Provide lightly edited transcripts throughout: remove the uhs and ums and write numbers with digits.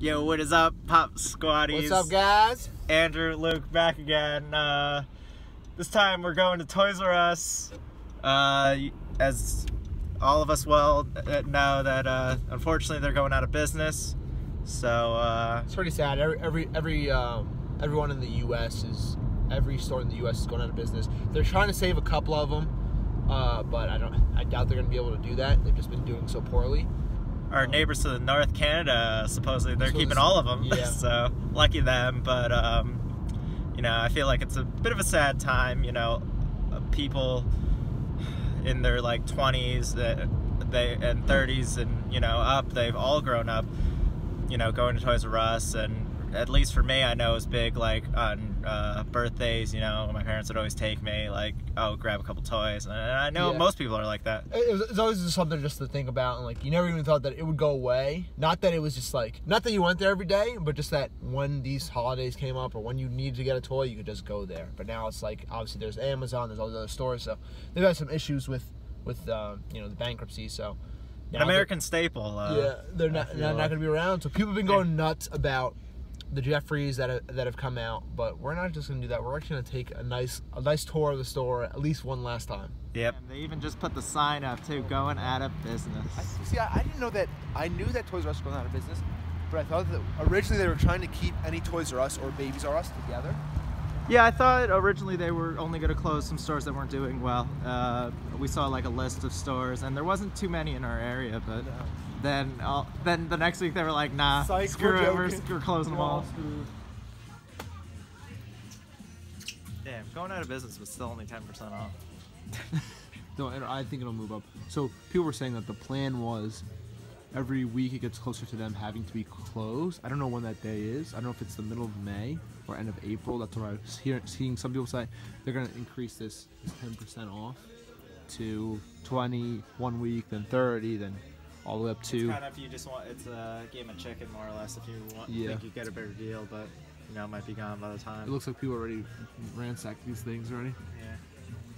Yo, what is up, Pop Squaddies? What's up, guys? Andrew, Luke, back again. This time we're going to Toys R Us. As all of us well know that unfortunately they're going out of business. So it's pretty sad. Everyone in the U.S. every store in the U.S. is going out of business. They're trying to save a couple of them, but I doubt they're going to be able to do that. They've just been doing so poorly. Our neighbors to the north, Canada, supposedly they're keeping all of them. Yeah. So lucky them. But you know, I feel like it's a bit of a sad time. You know, people in their like 20s and 30s and you know up, they've all grown up. You know, going to Toys R Us, and at least for me, I know it was big. Like on birthdays, you know, my parents would always take me, like, oh, grab a couple toys, and I know most people are like that. It's always just something just to think about, and like you never even thought that it would go away. Not that it was just like, not that you went there every day, but just that when these holidays came up or when you needed to get a toy, you could just go there. But now it's like, obviously there's Amazon, there's all these other stores, so they've had some issues with you know, the bankruptcy. So an American staple. Yeah, they're not going to be around. So people have been going nuts about the Jeffries that have come out, but we're not just going to do that. We're actually going to take a nice tour of the store at least one last time. Yep. And they even just put the sign up too, going out of business. I didn't know that. I knew that Toys R Us was going out of business, but I thought that originally they were trying to keep any Toys R Us or Babies R Us together. Yeah, I thought originally they were only going to close some stores that weren't doing well. We saw like a list of stores, and there wasn't too many in our area, but no. Then the next week they were like, nah, screw it, we're closing them all. Damn, going out of business was still only 10% off. No, I think it'll move up. So people were saying that the plan was every week it gets closer to them having to be closed. I don't know when that day is. I don't know if it's the middle of May or end of April. That's what I was seeing some people say. They're going to increase this 10% off to 20 one week, then 30, then all the way up to... It's kind of if you just want... It's a game of chicken, more or less, if you think you get a better deal, but, you know, it might be gone by the time. It looks like people already ransacked these things already. Yeah.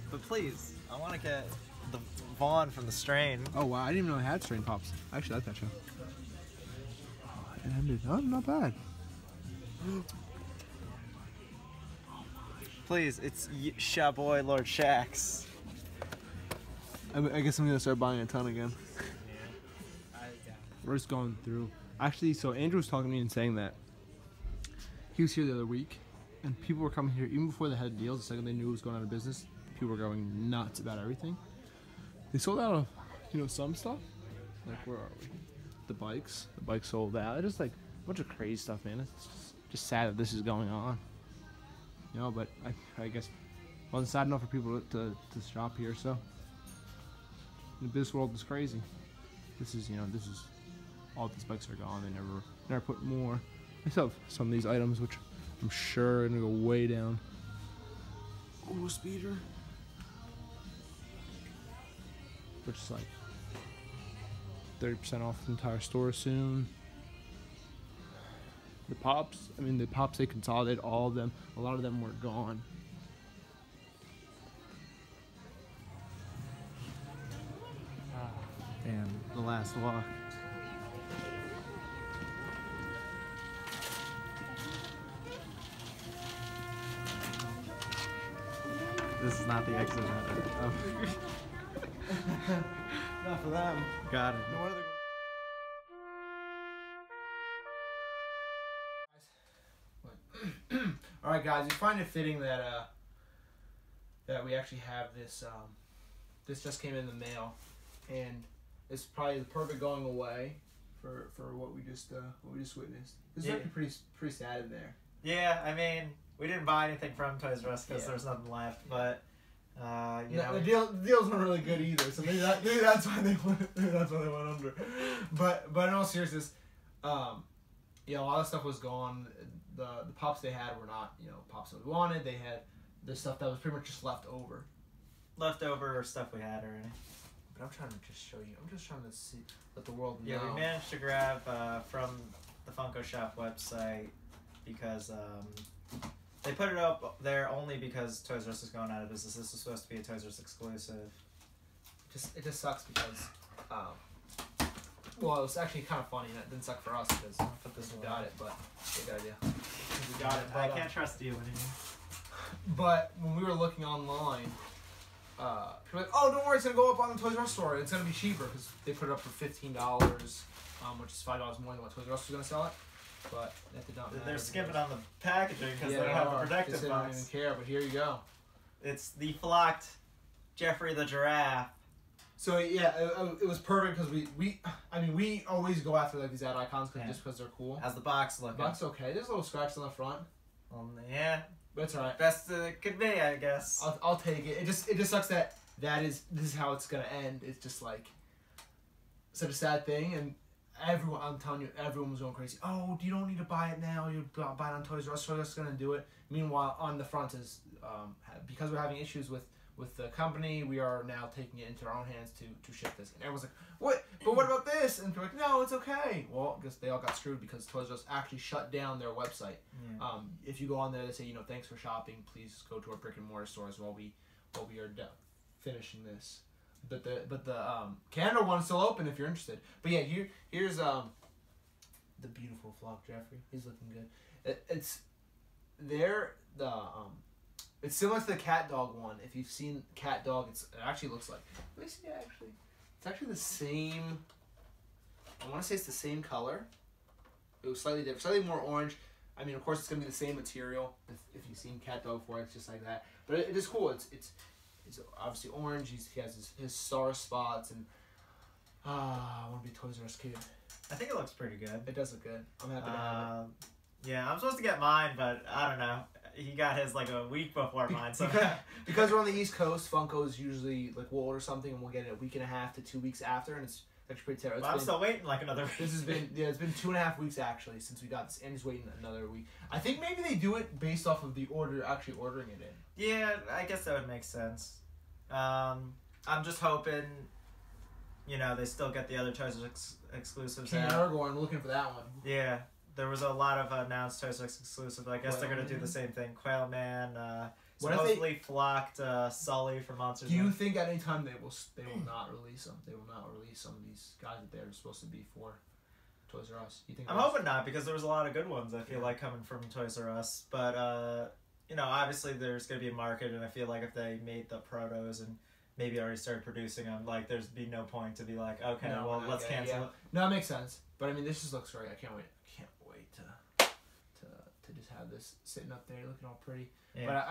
But please, I want to get the Vaughn from the Strain. Oh, wow. I didn't even know I had Strain Pops. I actually like that show. It ended. Oh, not bad. Please, it's Shaboy Lord Shax. I guess I'm going to start buying a ton again. We're just going through. Actually, so Andrew was talking to me and saying that he was here the other week, and people were coming here even before they had deals. The second they knew it was going out of business, people were going nuts about everything. They sold out of, you know, some stuff. Like, where are we? The bikes sold out. It's just like a bunch of crazy stuff, man. It's just sad that this is going on. You know, but I guess it wasn't sad enough for people to shop here. So the business world is crazy. This is all these bikes are gone. They never put more. I still have some of these items which I'm sure are gonna go way down. Oh, a speeder. Which is like 30% off the entire store soon. The pops, they consolidated all of them. A lot of them were gone. Damn, the last walk. This is not the exit. Oh. Not for them. Got it. No wonder they're All right, guys, we find it fitting that that we actually have this. This just came in the mail, and it's probably the perfect going away for what we just witnessed. This is actually pretty sad in there. Yeah, I mean, we didn't buy anything from Toys R Us because there's nothing left, but you know, the deals weren't really good either. So maybe that's why they went under. But in all seriousness, yeah, a lot of stuff was gone. The pops they had were not, you know, pops that we wanted. They had the stuff that was pretty much just left over. Leftover stuff we had already. But I'm trying to just show you. I'm just trying to see, let the world know. Yeah, we managed to grab from the Funko Shop website because they put it up there only because Toys R Us is going out of business. This was supposed to be a Toys R Us exclusive. It just sucks because Well, it was actually kind of funny. It didn't suck for us because we got it, but good idea. We got it. I can't trust you anymore. But when we were looking online, people were like, "Oh, don't worry, it's gonna go up on the Toys R Us store. It's gonna be cheaper because they put it up for $15, which is $5 more than what Toys R Us was gonna sell it." But that did not matter. They're skipping on the packaging because they don't have the protective They box. don't even care. But here you go. It's the flocked Jeffrey the Giraffe. So yeah, it was perfect because we always go after like these ad icons just because they're cool. How's the box looking? The box is okay. There's a little scratch on the front. Yeah. But it's alright. Best it could be, I guess. I'll take it. It just sucks that this is how it's gonna end. It's just like such a sad thing, and everyone, I'm telling you, everyone was going crazy. Oh, you don't need to buy it now. You buy it on Toys R Us. Toys R Us is gonna do it. Meanwhile, on the front is because we're having issues with the company, we are now taking it into our own hands to ship this. And everyone's like, what? But what about this? And they're like, no, it's okay. Well, I guess they all got screwed because Toys R Us actually shut down their website. Yeah. If you go on there, they say, thanks for shopping. Please go to our brick and mortar stores while we are finishing this. But the Canada one's still open if you're interested. But yeah, here's the beautiful flock Jeffrey. He's looking good. It's similar to the cat dog one. If you've seen cat dog, it actually looks like. Let me see. It's actually the same. I want to say it's the same color. It was slightly different, slightly more orange. I mean, of course, it's gonna be the same material. If you've seen cat dog before, it's just like that. But it is cool. It's obviously orange. He has his star spots, and I want to be a Toys R Us kid. I think it looks pretty good. It does look good. I'm happy to have it. Yeah, I'm supposed to get mine, but I don't know. He got his like a week before mine, so because we're on the East Coast, Funko's usually like we'll order something and we'll get it a week and a half to 2 weeks after, and it's actually pretty terrible. I'm still waiting like another week. It's been 2.5 weeks actually since we got this, and he's waiting another week. I think maybe they do it based off of the order, actually ordering it in. Yeah, I guess that would make sense. I'm just hoping, they still get the other Toys R Us exclusives. King Aragorn, I'm looking for that one. Yeah. There was a lot of announced Toys R Us exclusives. I guess they're going to do the same thing. Quail Man, supposedly flocked Sully from Monsters. Do you think at any time they will not release them? They will not release some of these guys that they're supposed to be for Toys R Us? You think? I'm hoping not, because there was a lot of good ones, I feel like, coming from Toys R Us. But, obviously there's going to be a market, and I feel like if they made the protos and maybe already started producing them, like, there's be no point to be like, okay, let's cancel it. No, it makes sense. But, I mean, this just looks great. I can't wait to just have this sitting up there looking all pretty. Yeah. But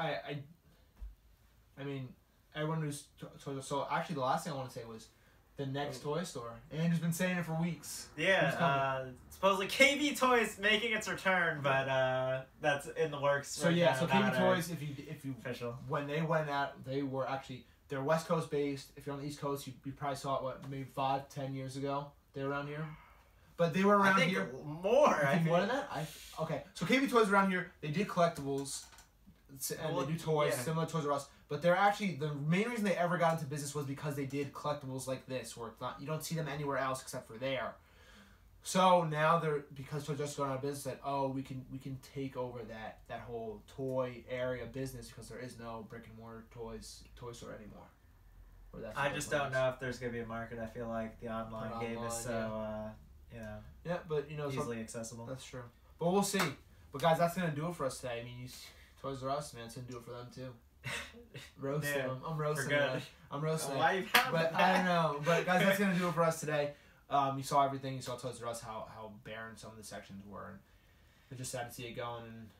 I mean, everyone who's Toys R Us. So actually, the last thing I want to say was the next toy store. Andrew's been saying it for weeks. Yeah, supposedly KB Toys making its return, but that's in the works. So yeah, so KB Toys, if you official, when they went out, they were actually they're West Coast based. If you're on the East Coast, you probably saw it maybe 5-10 years ago. They were around here. But they were around here. More. I think more than that? Okay. So KB Toys around here, they did collectibles and they do toys similar to Toys R Us. But they're actually, the main reason they ever got into business was because they did collectibles like this, where it's not, you don't see them anywhere else except for there. So now because Toys R Us is going out of business, that we can take over that whole toy area business because there is no brick and mortar toy store anymore. I just don't know if there's gonna be a market. I feel like the online game is so yeah, but easily accessible. That's true. But we'll see. But guys, that's gonna do it for us today. I mean, Toys R Us, man, it's gonna do it for them too. Roasting them. I'm roasting them. I'm roasting. Why you But I don't know. But guys, that's gonna do it for us today. You saw everything. You saw Toys R Us, how barren some of the sections were, and it's just sad to see it going. And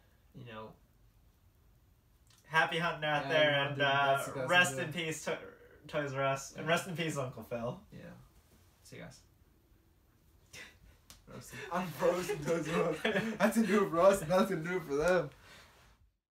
happy hunting out there, and rest in peace, Toys R Us, and rest in peace, Uncle Phil. Yeah. See you guys. I'm frozen Toys R Us. That's gonna do it for us, and that's gonna do it for them.